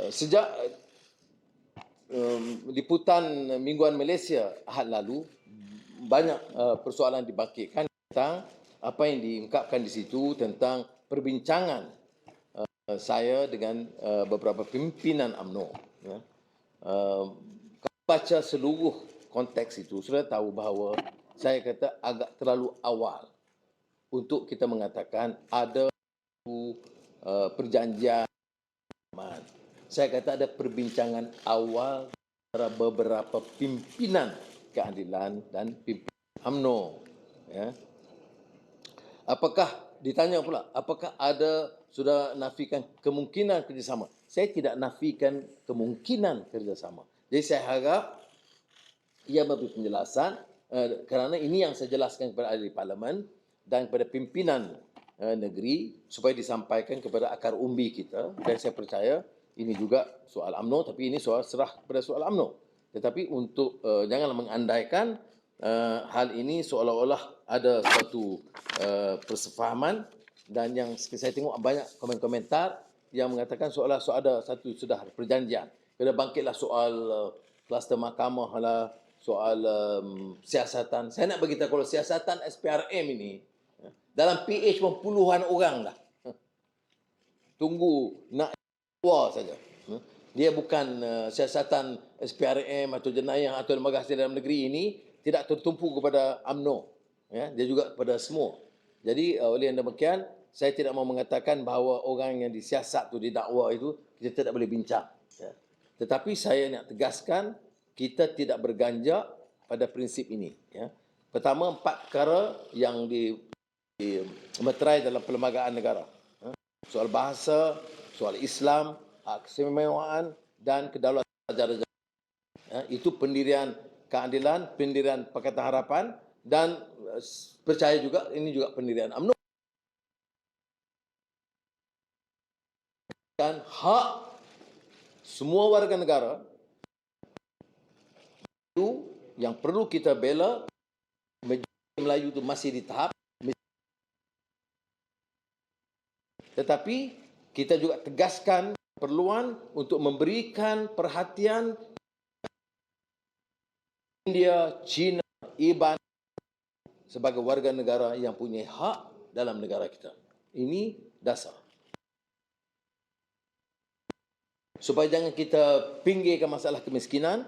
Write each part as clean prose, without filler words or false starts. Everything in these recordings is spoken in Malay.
Sejak liputan Mingguan Malaysia Ahad lalu, banyak persoalan dibangkitkan tentang apa yang diungkapkan di situ tentang perbincangan saya dengan beberapa pimpinan UMNO. Ya. Kalau baca seluruh konteks itu, sudah tahu bahawa saya kata agak terlalu awal untuk kita mengatakan ada perjanjian. Saya kata ada perbincangan awal antara beberapa pimpinan keadilan dan pimpinan UMNO. Ya. Apakah ditanya pula, apakah ada sudah nafikan kemungkinan kerjasama? Saya tidak nafikan kemungkinan kerjasama. Jadi saya harap ia memberi penjelasan kerana ini yang saya jelaskan kepada ahli parlimen dan kepada pimpinan negeri supaya disampaikan kepada akar umbi kita, dan saya percaya ini juga soal UMNO, tapi ini soal serah kepada soal UMNO. Tetapi untuk janganlah mengandaikan hal ini seolah-olah ada suatu persefahaman, dan yang saya tengok banyak komen-komentar yang mengatakan seolah ada satu sudah perjanjian. Kena bangkitlah soal kluster mahkamah lah, soal siasatan. Saya nak beritahu kalau siasatan SPRM ini dalam PH pun puluhan orang lah. Tunggu nak keluar saja. Dia bukan siasatan SPRM atau jenayah atau lembaga hasil dalam negeri ini tidak tertumpu kepada UMNO. Ya, dia juga kepada semua. Jadi oleh yang demikian, saya tidak mau mengatakan bahawa orang yang disiasat tu didakwa itu kita tidak boleh bincang. Ya. Tetapi saya nak tegaskan kita tidak berganjak pada prinsip ini. Ya. Pertama, 4 perkara yang dimeterai dalam perlembagaan negara. Soal bahasa, soal Islam, hak keistimewaan dan kedaulatan raja-raja. Itu pendirian keadilan, pendirian Pakatan Harapan, dan percaya juga ini juga pendirian UMNO. Dan hak semua warga negara itu yang perlu kita bela. Melayu itu masih di tahap, tetapi kita juga tegaskan perluan untuk memberikan perhatian India, China, Iban sebagai warga negara yang punya hak dalam negara kita. Ini dasar. Supaya jangan kita pinggirkan masalah kemiskinan.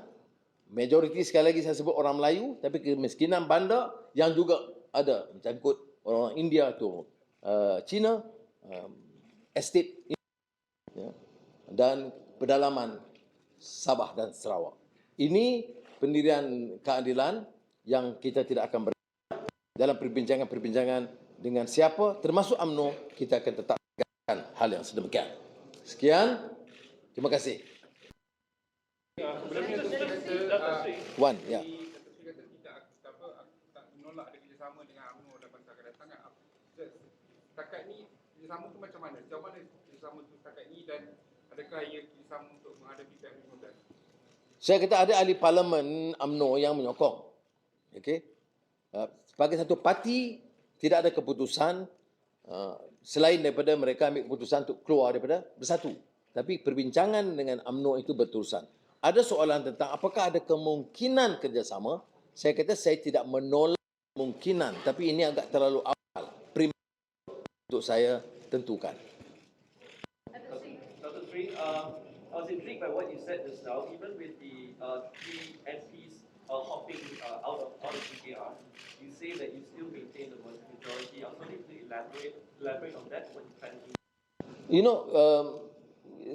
Majoriti sekali lagi saya sebut orang Melayu, tapi kemiskinan bandar yang juga ada mencangkut orang India tu, China, estate dan pedalaman Sabah dan Sarawak. Ini pendirian keadilan yang kita tidak akan dalam perbincangan-perbincangan dengan siapa, termasuk UMNO, kita akan tetapkan hal yang sedemikian. Sekian, terima kasih. Wan, ya. Tak menolak ada kerjasama dengan UMNO dalam masa akan datang. Setakat ni kerjasama tu macam mana? Sejauh mana kerjasama tu setakat ni, dan adakah ia kerjasama untuk menghadapi PM15? Saya kata ada ahli parlimen UMNO yang menyokong. Okey. Sebagai satu parti tidak ada keputusan selain daripada mereka ambil keputusan untuk keluar daripada bersatu. Tapi perbincangan dengan UMNO itu berterusan. Ada soalan tentang apakah ada kemungkinan kerjasama. Saya kata saya tidak menolak kemungkinan, tapi ini agak terlalu awal. Untuk saya tentukan. Dr. Sri, I was intrigued by what you said just now. Even with the 3 MPs hopping out of PKR, you say that you still maintain the majority. I was wondering if you elaborate on that. What you trying to do? You know,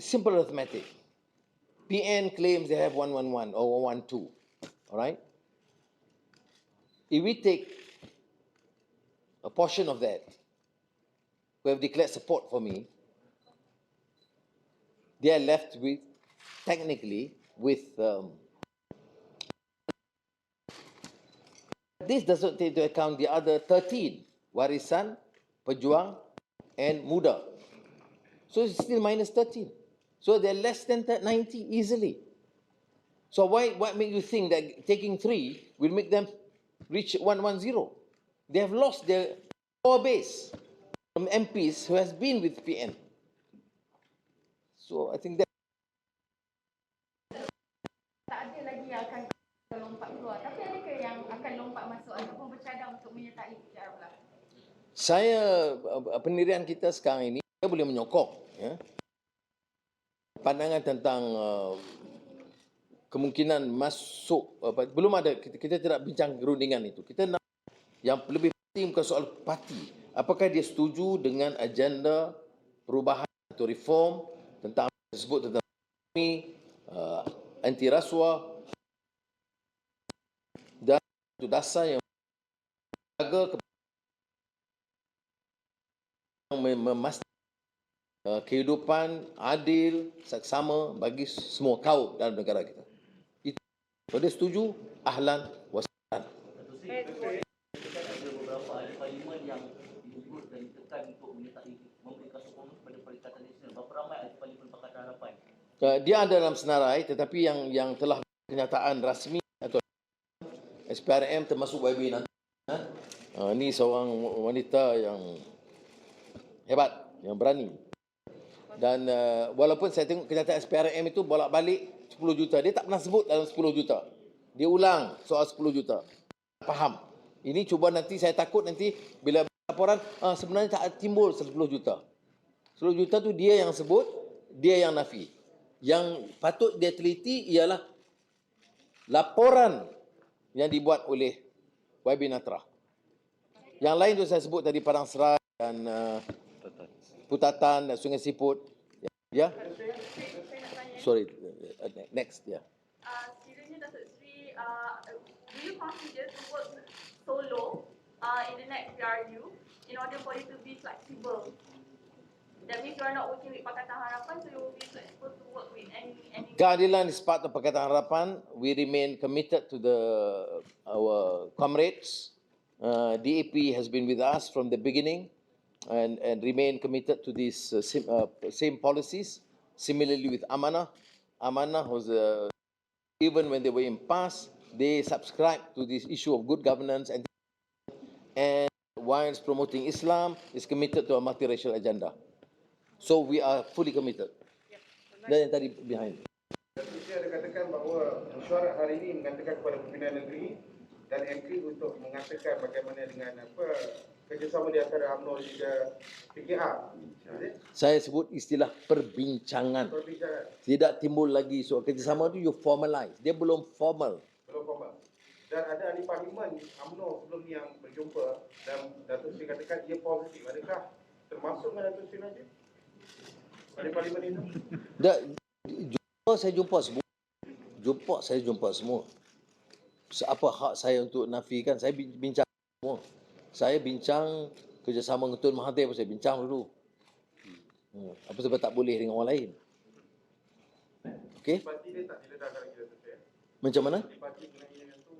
simple arithmetic. PN claims they have 111 or 112. All right? If we take a portion of that, who have declared support for me, they are left with, technically, with... this doesn't take into account the other 13, Warisan, Pejuang, and Muda. So it's still minus 13. So they're less than 90 easily. So what makes you think that taking 3 will make them reach 110? They have lost their core base from MPs who has been with PN. So I think that Tak ada lagi yang akan lompat keluar. Tapi adakah yang akan lompat masuk ataupun bercadang untuk menyertai PKR pula? Pendirian kita sekarang ini, kita boleh menyokong ya, pandangan tentang kemungkinan masuk, belum ada, kita tidak bincang gerundingan itu. Kita nak, yang lebih penting bukan soal parti. Apakah dia setuju dengan agenda perubahan atau reform tentang tersebut, tentang ekonomi, anti rasuah dan itu dasar yang menjaga memastikan kehidupan adil, saksama bagi semua kaum dalam negara kita. Itu, kalau dia setuju, ahlan wa sahlan. Ada beberapa ahli parlimen yang disebut dan ditekan untuk menyertai memberikan sokongan kepada Perikatan Nasional. Berapa ramai ahli parlimen Pakatan Harapan? Dia ada dalam senarai, tetapi yang telah kenyataan rasmi atau SPRM termasuk YB nanti. Ini seorang wanita yang hebat, yang berani. Dan walaupun saya tengok kenyataan SPRM itu bolak-balik 10 juta, dia tak pernah sebut dalam 10 juta. Dia ulang soal 10 juta. Faham. Ini cuba nanti, saya takut nanti bila laporan sebenarnya tak timbul 10 juta. 10 juta tu dia yang sebut, dia yang nafi. Yang patut dia teliti ialah laporan yang dibuat oleh YB Natra. Yang lain tu saya sebut tadi, Padang Serai dan Putatan dan Sungai Siput. Ya. Sorry. Next. Ya. Sekiranya Datuk Seri, do you consider to work solo in the next PRU in order for you to be flexible? That means you are not working with Pakatan Harapan, so you will be flexible to work with any. Keadilan is part of Pakatan Harapan. We remain committed to our comrades. DAP has been with us from the beginning and remain committed to these same policies. Similarly with Amanah. Amanah was, even when they were in past, they subscribed to this issue of good governance and whilst promoting Islam, is committed to a multiracial agenda. So we are fully committed. Dan yang tadi behind. Datuk Seri ada katakan bahawa mesyuarat hari ini mengatakan kepada pimpinan negeri dan MK untuk mengatakan bagaimana dengan kerjasama di antara UMNO dan juga PKR. Saya sebut istilah perbincangan. Tidak timbul lagi soal kerjasama itu, you formalize. Dia belum formal. Belum formal. Dan ada ahli parlimen UMNO sebelum ni yang berjumpa dan Datuk Seri katakan ia positif. Adakah termasuk dengan Datuk Seri Najib? Ahli parlimen itu? Saya jumpa semua. Apa hak saya untuk nafikan? Saya bincang semua. Saya bincang kerjasama dengan Tun Mahathir pun saya bincang dulu. Apa sebab tak boleh dengan orang lain? Okey? Parti dia tak diledahkan lagi Datuk Seri. Macam mana? Parti mengenai yang itu.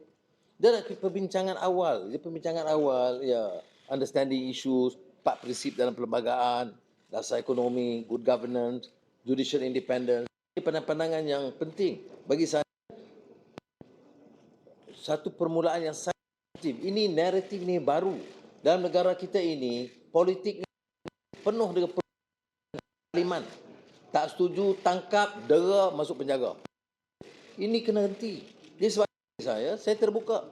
Dia ada perbincangan awal. Ya, understanding issues, 4 prinsip dalam perlembagaan, dasar ekonomi, good governance, judicial independence. Ini pandangan yang penting bagi saya. Satu permulaan yang sangat positif. Ini naratif ini baru. Dalam negara kita ini, politik penuh dengan parlimen. Tak setuju, tangkap, dera, masuk penjara. Ini kena henti. Jadi sebab saya terbuka.